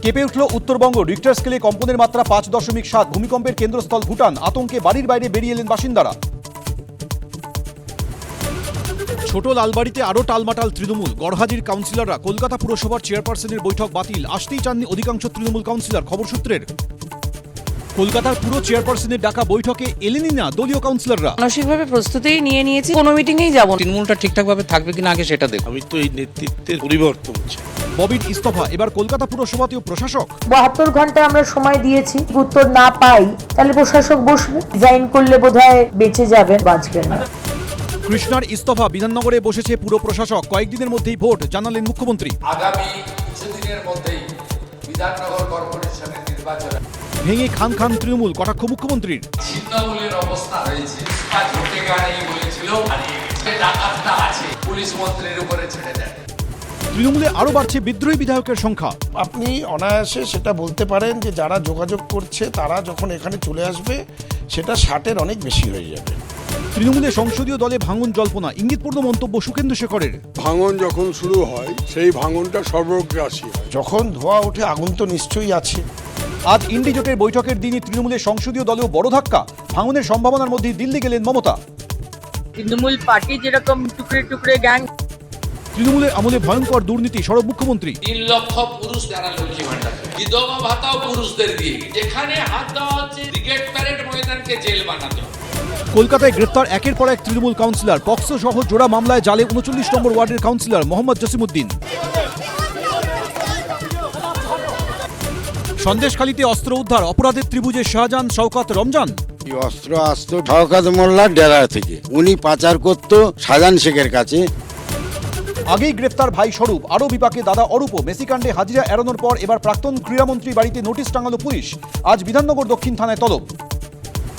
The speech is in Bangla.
কেঁপে উঠল উত্তরবঙ্গ। রিক্টার স্কেলে কম্পনের মাত্রা 5.7। ভূমিকম্পের কেন্দ্রস্থল ভুটান। আতঙ্কে বাড়ির বাইরে বেরিয়ে এলেন বাসিন্দারা। ছোট লালবাড়িতে আরও টালমাটাল তৃণমূল। গড়হাজির কাউন্সিলররা কলকাতা পুরসভার চেয়ারপারসনের বৈঠক বাতিল। আসতেই চাননি অধিকাংশ তৃণমূল কাউন্সিলর। খবর সূত্রের কলকাতার পুরো চেয়ারপারসনের ডাকা বৈঠকে এলেনই না দলীয় কাউন্সিলররা। মানসিকভাবে প্রস্তুতিই নিয়ে নিয়েছি, কোনো মিটিংয়েই যাব না। তৃণমূলটা ঠিকঠাকভাবে থাকবে কিনা আগে সেটা দেখো। আমি তো এই নেতৃত্বের পরিবর্তন চাই। ববির ইস্তফা। এবার কলকাতা পুরসভাতেও প্রশাসক। 72 ঘন্টা আমরা সময় দিয়েছি, উত্তর না পাই তাহলে প্রশাসক বসবে। রিজাইন করলে বোধহয় বেঁচে যাবেন, বাঁচবেন না। কৃষ্ণার ইস্তফা। বিধাননগরে বসেছে পুরো প্রশাসক। কয়েকদিনের মধ্যেই ভোট, জানালেন মুখ্যমন্ত্রী। আগামী কিছুদিনের মধ্যেই বিধাননগর কর্পোরেশনের নির্বাচন ভেঙে খান খান তৃণমূল, কটাক্ষ মুখ্যমন্ত্রীর। ছিন্নমূলের অবস্থা হয়েছে। ঝোটে গাড়ি বলেছিল ডাকাতটা আছে, পুলিশ মন্ত্রীর উপরে ছেড়ে দেয়। তৃণমূলে আরও বাড়ছে বিদ্রোহী বিধায়কের সংখ্যা। আপনি অনায়াসে সেটা বলতে পারেন যে যারা যোগাযোগ করছে তারা যখন এখানে চলে আসবে সেটা 60-এর অনেক বেশি হয়ে যাবে। তৃণমূলে সংসদীয় দলে ভাঙন জল্পনা। ইঙ্গিতপূর্ণ মন্তব্য সুখেন্দু শেখরের। ভাঙন যখন শুরু হয় সেই ভাঙনটা সর্বগ্রাসী হয়। যখন ধোঁয়া ওঠে আগুন তো নিশ্চয়ই আছে। আজ ইন্ডি জোটের বৈঠকের দিনই তৃণমূলের সংসদীয় দলেও বড় ধাক্কা। ভাঙনের সম্ভাবনার মধ্যেই দিল্লি গেলেন মমতা। তৃণমূল পার্টি যেরকম টুকরে টুকরে গ্যাং, তৃণমূলের আমলে ভয়ঙ্কর দুর্নীতি, সরব মুখ্যমন্ত্রী। 3 লক্ষ পুরুষ যারা লক্ষ্মী ভান্ডার, বিধবা ভাতাও পুরুষদের দিয়ে, যেখানে হাত দেওয়া হচ্ছে ব্রিগেড প্যারেড ময়দানকে জেল বানাতে হবে। কলকাতায় গ্রেফতার একের পর এক তৃণমূল কাউন্সিলর। পক্সো সহ জোড়া মামলায় জালে 39 নম্বর ওয়ার্ডের কাউন্সিলর মোহাম্মদ জসিমউদ্দিন। সন্দেশখালীতে অস্ত্র উদ্ধার। অপরাধের ত্রিভুজে শাহজাহান, শওকত, রমজান। অস্ত্র আসতো শওকত মোল্লার ডেরা থেকে, উনি পাচার করত শাহজাহান শেখের কাছে। আগেই গ্রেফতার ভাই স্বরূপ, আরও বিপাকে দাদা অরূপও। মেসিকাণ্ডে হাজিরা এড়ানোর পর এবার প্রাক্তন ক্রীড়ামন্ত্রী বাড়িতে নোটিশ টাঙালো পুলিশ। আজ বিধাননগর দক্ষিণ থানায় তলব।